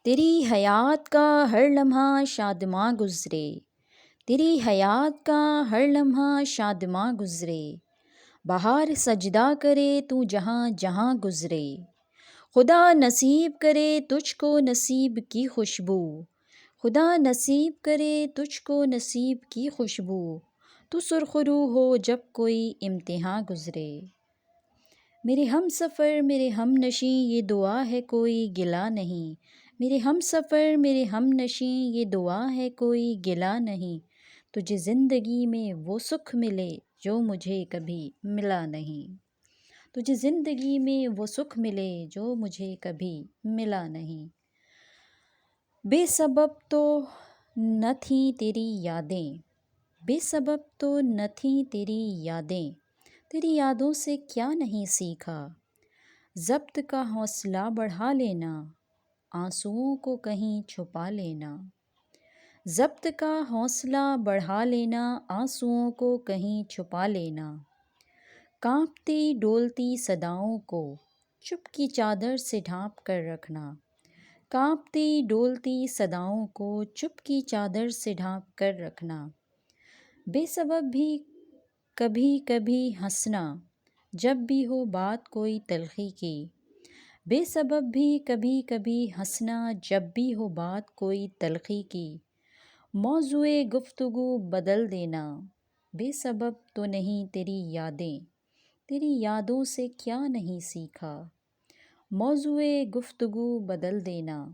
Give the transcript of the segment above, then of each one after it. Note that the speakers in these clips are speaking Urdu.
تیری حیات کا ہر لمحہ شادماں گزرے، تیری حیات کا ہر لمحہ شادماں گزرے، بہار سجدہ کرے تو جہاں جہاں گزرے، خدا نصیب کرے تجھ کو نصیب کی خوشبو، خدا نصیب کرے تجھ کو نصیب کی خوشبو، تو سرخرو ہو جب کوئی امتحاں گزرے۔ میرے ہم سفر میرے ہم نشیں یہ دعا ہے کوئی گلہ نہیں، میرے ہم سفر میرے ہم نشیں یہ دعا ہے کوئی گلہ نہیں، تجھے زندگی میں وہ سکھ ملے جو مجھے کبھی ملا نہیں، تجھے زندگی میں وہ سکھ ملے جو مجھے کبھی ملا نہیں۔ بے سبب تو نہ تھیں تیری یادیں، بے سبب تو نہ تھیں تیری یادیں، تیری یادوں سے کیا نہیں سیکھا، ضبط کا حوصلہ بڑھا لینا، آنسوؤں کو کہیں چھپا لینا، ضبط کا حوصلہ بڑھا لینا، آنسوؤں کو کہیں چھپا لینا، کانپتی ڈولتی صداؤں کو چپ کی چادر سے ڈھانپ کر رکھنا، کانپتی ڈولتی صداؤں کو چپ کی چادر سے ڈھانپ کر رکھنا، بے سبب بھی کبھی کبھی ہنسنا جب بھی ہو بات کوئی تلخی کی، بے سبب بھی کبھی کبھی ہنسنا جب بھی ہو بات کوئی تلخی کی، موضوع گفتگو بدل دینا، بے سبب تو نہیں تیری یادیں، تیری یادوں سے کیا نہیں سیکھا، موضوع گفتگو بدل دینا،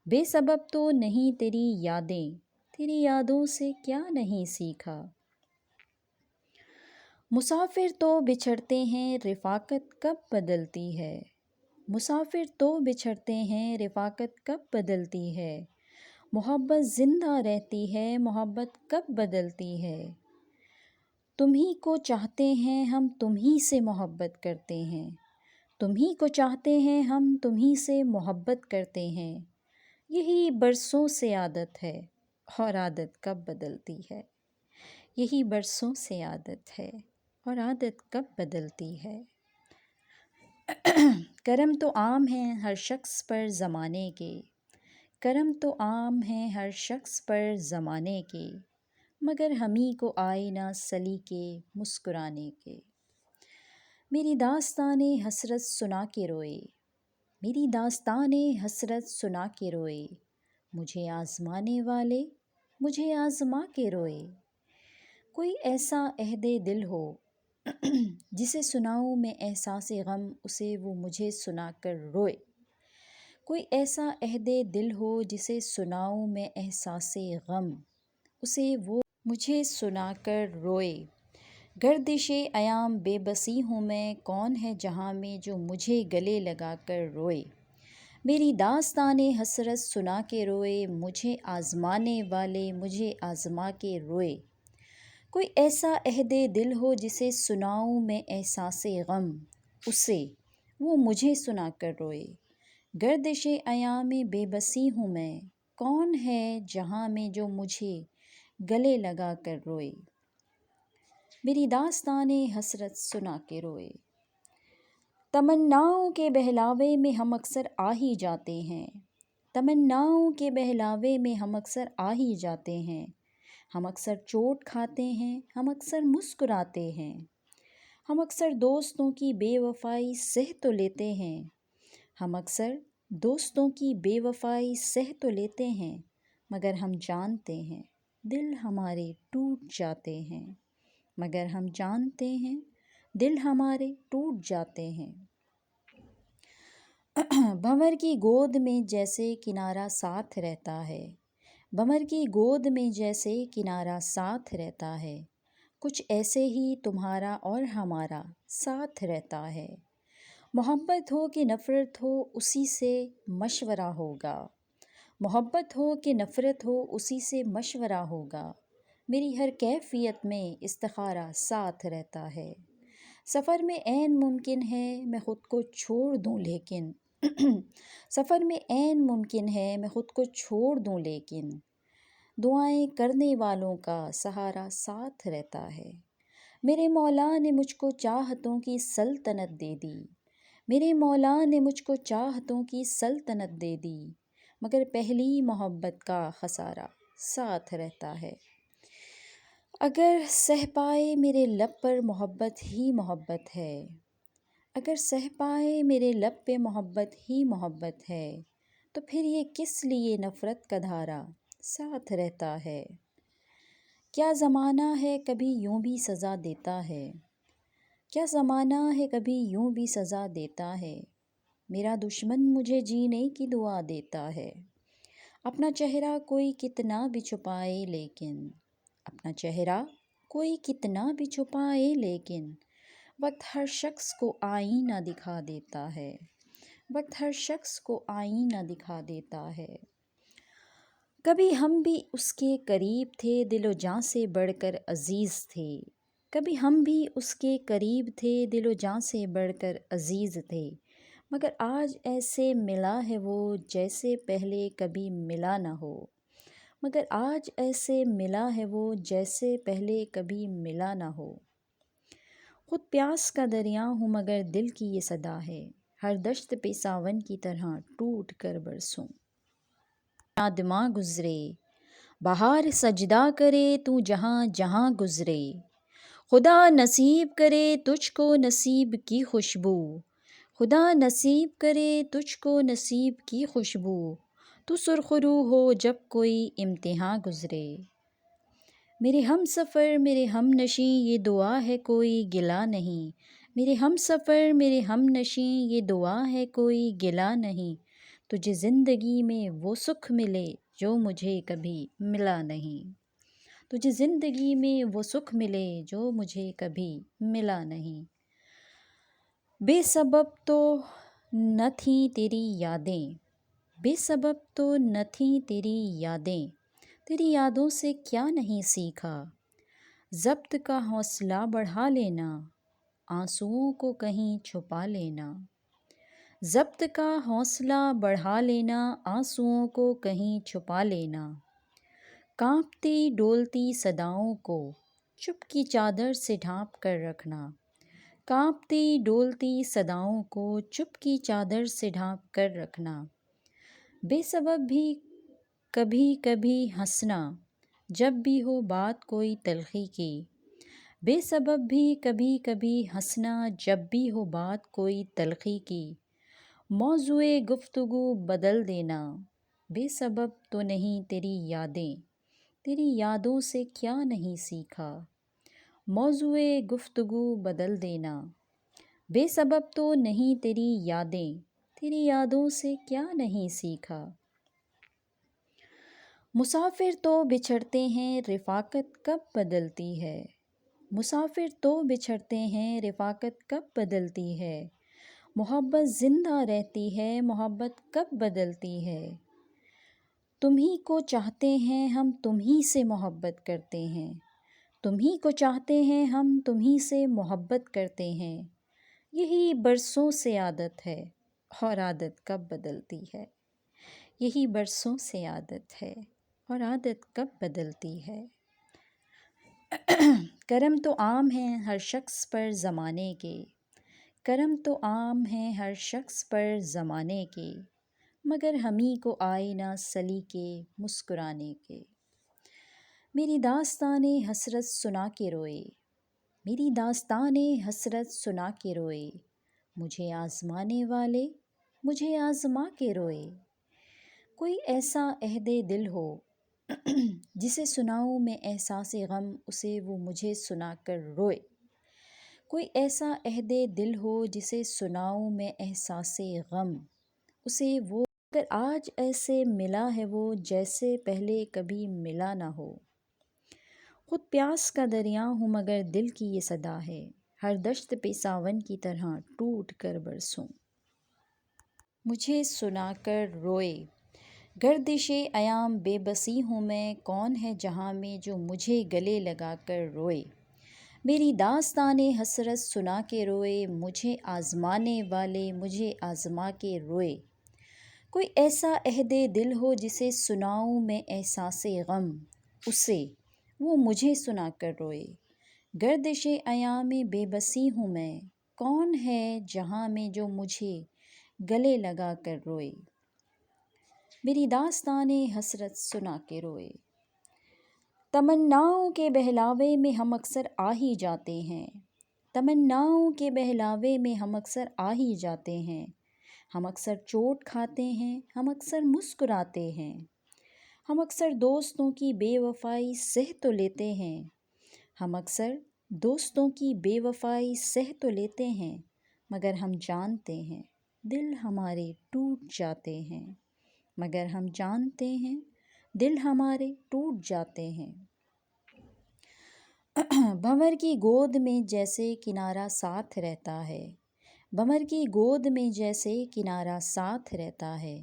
بے سبب تو نہیں تیری یادیں، تیری یادوں سے کیا نہیں سیکھا۔ مسافر تو بچھڑتے ہیں رفاقت کب بدلتی ہے، مسافر تو بچھڑتے ہیں رفاقت کب بدلتی ہے، محبت زندہ رہتی ہے محبت کب بدلتی ہے، تمہیں کو چاہتے ہیں ہم تمہیں سے محبت کرتے ہیں، تمہیں کو چاہتے ہیں ہم تمہیں سے محبت کرتے ہیں، یہی برسوں سے عادت ہے اور عادت کب بدلتی ہے، یہی برسوں سے عادت ہے اور عادت کب بدلتی ہے۔ کرم تو عام ہیں ہر شخص پر زمانے کے، کرم تو عام ہیں ہر شخص پر زمانے کے، مگر ہمیں کو آئے نہ سلیقے مسکرانے کے، میری داستان حسرت سنا کے روئے، میری داستان حسرت سنا کے روئے، مجھے آزمانے والے مجھے آزما کے روئے، کوئی ایسا عہد دل ہو جسے سناؤں میں احساس غم اسے وہ مجھے سنا کر روئے، کوئی ایسا عہد دل ہو جسے سناؤں میں احساس غم اسے وہ مجھے سنا کر روئے، گردش ایام بے بسی ہوں میں کون ہے جہاں میں جو مجھے گلے لگا کر روئے، میری داستان حسرت سنا کے روئے، مجھے آزمانے والے مجھے آزما کے روئے، کوئی ایسا عہد دل ہو جسے سناؤں میں احساس غم اسے وہ مجھے سنا کر روئے، گردش ایام بے بسی ہوں میں کون ہے جہاں میں جو مجھے گلے لگا کر روئے، میری داستان حسرت سنا کے روئے۔ تمناؤں کے بہلاوے میں ہم اکثر آ ہی جاتے ہیں، تمناؤں کے بہلاوے میں ہم اکثر آ ہی جاتے ہیں، ہم اکثر چوٹ کھاتے ہیں ہم اکثر مسکراتے ہیں، ہم اکثر دوستوں کی بے وفائی سہ تو لیتے ہیں، ہم اکثر دوستوں کی بے وفائی سہ تو لیتے ہیں، مگر ہم جانتے ہیں دل ہمارے ٹوٹ جاتے ہیں، مگر ہم جانتے ہیں دل ہمارے ٹوٹ جاتے ہیں، بھنور کی گود میں جیسے کنارہ ساتھ رہتا ہے، بھنور کی گود میں جیسے کنارہ ساتھ رہتا ہے، کچھ ایسے ہی تمہارا اور ہمارا ساتھ رہتا ہے، محبت ہو کہ نفرت ہو اسی سے مشورہ ہوگا، محبت ہو کہ نفرت ہو اسی سے مشورہ ہوگا، میری ہر کیفیت میں استخارہ ساتھ رہتا ہے، سفر میں عین ممکن ہے میں خود کو چھوڑ دوں لیکن سفر میں عین ممکن ہے میں خود کو چھوڑ دوں لیکن دعائیں کرنے والوں کا سہارا ساتھ رہتا ہے، میرے مولا نے مجھ کو چاہتوں کی سلطنت دے دی، میرے مولا نے مجھ کو چاہتوں کی سلطنت دے دی، مگر پہلی محبت کا خسارہ ساتھ رہتا ہے۔ اگر سہ پائے میرے لب پر محبت ہی محبت ہے، اگر سہ پائے میرے لب پہ محبت ہی محبت ہے، تو پھر یہ کس لیے نفرت کا دھارا ساتھ رہتا ہے۔ کیا زمانہ ہے کبھی یوں بھی سزا دیتا ہے، کیا زمانہ ہے کبھی یوں بھی سزا دیتا ہے، میرا دشمن مجھے جینے کی دعا دیتا ہے۔ اپنا چہرہ کوئی کتنا بھی چھپائے لیکن، اپنا چہرہ کوئی کتنا بھی چھپائے لیکن، وقت ہر شخص کو آئینہ دکھا دیتا ہے، وقت ہر شخص کو آئینہ دکھا دیتا ہے۔ کبھی ہم بھی اس کے قریب تھے، دل و جاں سے بڑھ کر عزیز تھے، کبھی ہم بھی اس کے قریب تھے، دل و جاں سے بڑھ کر عزیز تھے، مگر آج ایسے ملا ہے وہ جیسے پہلے کبھی ملا نہ ہو، مگر آج ایسے ملا ہے وہ جیسے پہلے کبھی ملا نہ ہو۔ خود پیاس کا دریا ہوں مگر دل کی یہ صدا ہے، ہر دشت پہ ساون کی طرح ٹوٹ کر برسوں۔ شاد ماں گزرے، بہار سجدہ کرے تو جہاں جہاں گزرے، خدا نصیب کرے تجھ کو نصیب کی خوشبو، خدا نصیب کرے تجھ کو نصیب کی خوشبو، تو سرخ رو ہو جب کوئی امتحاں گزرے۔ میرے ہم سفر میرے ہم نشیں یہ دعا ہے کوئی گلہ نہیں، میرے ہم سفر میرے ہم نشیں یہ دعا ہے کوئی گلہ نہیں، تجھے زندگی میں وہ سکھ ملے جو مجھے کبھی ملا نہیں، تجھے زندگی میں وہ سکھ ملے جو مجھے کبھی ملا نہیں۔ بے سبب تو نہ تھیں تیری یادیں، بے سبب تو نہ تھیں تیری یادیں، تیری یادوں سے کیا نہیں سیکھا، ضبط کا حوصلہ بڑھا لینا، آنسوؤں کو کہیں چھپا لینا، ضبط کا حوصلہ بڑھا لینا، آنسوؤں کو کہیں چھپا لینا، کانپتی ڈولتی صداؤں کو چپ کی چادر سے ڈھانپ کر رکھنا، کانپتی ڈولتی صداؤں کو چپ کی چادر سے ڈھانپ کر رکھنا، بے سبب بھی کبھی کبھی ہنسنا جب بھی ہو بات کوئی تلخی کی، بے سبب بھی کبھی کبھی ہنسنا جب بھی ہو بات کوئی تلخی کی، موضوع گفتگو بدل دینا، بے سبب تو نہیں تیری یادیں، تیری یادوں سے کیا نہیں سیکھا، موضوع گفتگو بدل دینا، بے سبب تو نہیں تیری یادیں، تیری یادوں سے کیا نہیں سیکھا۔ مسافر تو بچھڑتے ہیں رفاقت کب بدلتی ہے، مسافر تو بچھڑتے ہیں رفاقت کب بدلتی ہے، محبت زندہ رہتی ہے محبت کب بدلتی ہے، تمہیں کو چاہتے ہیں ہم تمہیں سے محبت کرتے ہیں، تمہیں کو چاہتے ہیں ہم تمہیں سے محبت کرتے ہیں، یہی برسوں سے عادت ہے اور عادت کب بدلتی ہے، یہی برسوں سے عادت ہے اور عادت کب بدلتی ہے۔ کرم تو عام ہیں ہر شخص پر زمانے کے، کرم تو عام ہیں ہر شخص پر زمانے کے، مگر ہمیں کو آئے نہ سلیقے مسکرانے کے۔ میری داستان حسرت سنا کے روئے، میری داستان حسرت سنا کے روئے، مجھے آزمانے والے مجھے آزما کے روئے، کوئی ایسا عہد دل ہو جسے سناؤں میں احساس غم اسے وہ مجھے سنا کر روئے، کوئی ایسا عہد دل ہو جسے سناؤں میں احساس غم اسے وہ، اگر آج ایسے ملا ہے وہ جیسے پہلے کبھی ملا نہ ہو، خود پیاس کا دریا ہوں مگر دل کی یہ صدا ہے، ہر دشت پہ ساون کی طرح ٹوٹ کر برسوں۔ مجھے سنا کر روئے، گردش ایام بے بسی ہوں میں، کون ہے جہاں میں جو مجھے گلے لگا کر روئے، میری داستان حسرت سنا کے روئے، مجھے آزمانے والے مجھے آزما کے روئے، کوئی ایسا عہد دل ہو جسے سناؤں میں احساس غم اسے وہ مجھے سنا کر روئے، گردش ایام بے بسی ہوں میں، کون ہے جہاں میں جو مجھے گلے لگا کر روئے۔ میری داستان حسرت سنا کے روئے۔ تمناؤں کے بہلاوے میں ہم اکثر آ ہی جاتے ہیں، تمناؤں کے بہلاوے میں ہم اکثر آ ہی جاتے ہیں، ہم اکثر چوٹ کھاتے ہیں، ہم اکثر مسکراتے ہیں، ہم اکثر دوستوں کی بے وفائی سہ تو لیتے ہیں، ہم اکثر دوستوں کی بے وفائی سہ تو لیتے ہیں، مگر ہم جانتے ہیں دل ہمارے ٹوٹ جاتے ہیں، مگر ہم جانتے ہیں دل ہمارے ٹوٹ جاتے ہیں۔ بھنور کی گود میں جیسے کنارہ ساتھ رہتا ہے، بھنور کی گود میں جیسے کنارہ ساتھ رہتا ہے،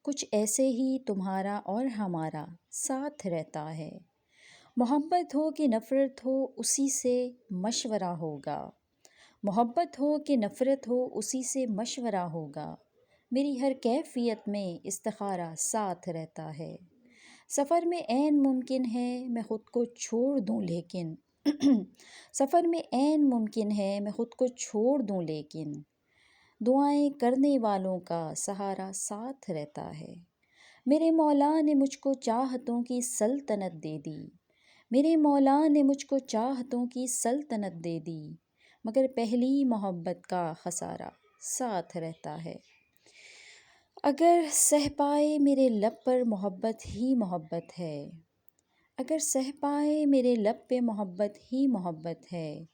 کچھ ایسے ہی تمہارا اور ہمارا ساتھ رہتا ہے۔ محبت ہو کہ نفرت ہو اسی سے مشورہ ہوگا، محبت ہو کہ نفرت ہو اسی سے مشورہ ہوگا، میری ہر کیفیت میں استخارہ ساتھ رہتا ہے۔ سفر میں عین ممکن ہے میں خود کو چھوڑ دوں لیکن سفر میں عین ممکن ہے میں خود کو چھوڑ دوں لیکن دعائیں کرنے والوں کا سہارا ساتھ رہتا ہے۔ میرے مولا نے مجھ کو چاہتوں کی سلطنت دے دی، میرے مولا نے مجھ کو چاہتوں کی سلطنت دے دی، مگر پہلی محبت کا خسارہ ساتھ رہتا ہے۔ اگر سہ پائے میرے لب پر محبت ہی محبت ہے، اگر سہ پائے میرے لب پہ محبت ہی محبت ہے،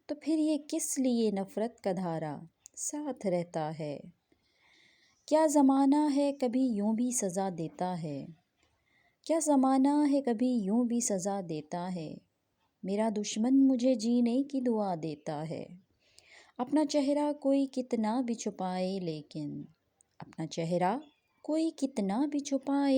تو پھر یہ کس لیے نفرت کا دھارا ساتھ رہتا ہے۔ کیا زمانہ ہے کبھی یوں بھی سزا دیتا ہے، کیا زمانہ ہے کبھی یوں بھی سزا دیتا ہے، میرا دشمن مجھے جینے کی دعا دیتا ہے۔ اپنا چہرہ کوئی کتنا بھی چھپائے لیکن اپنا چہرہ کوئی کتنا بھی چھپائے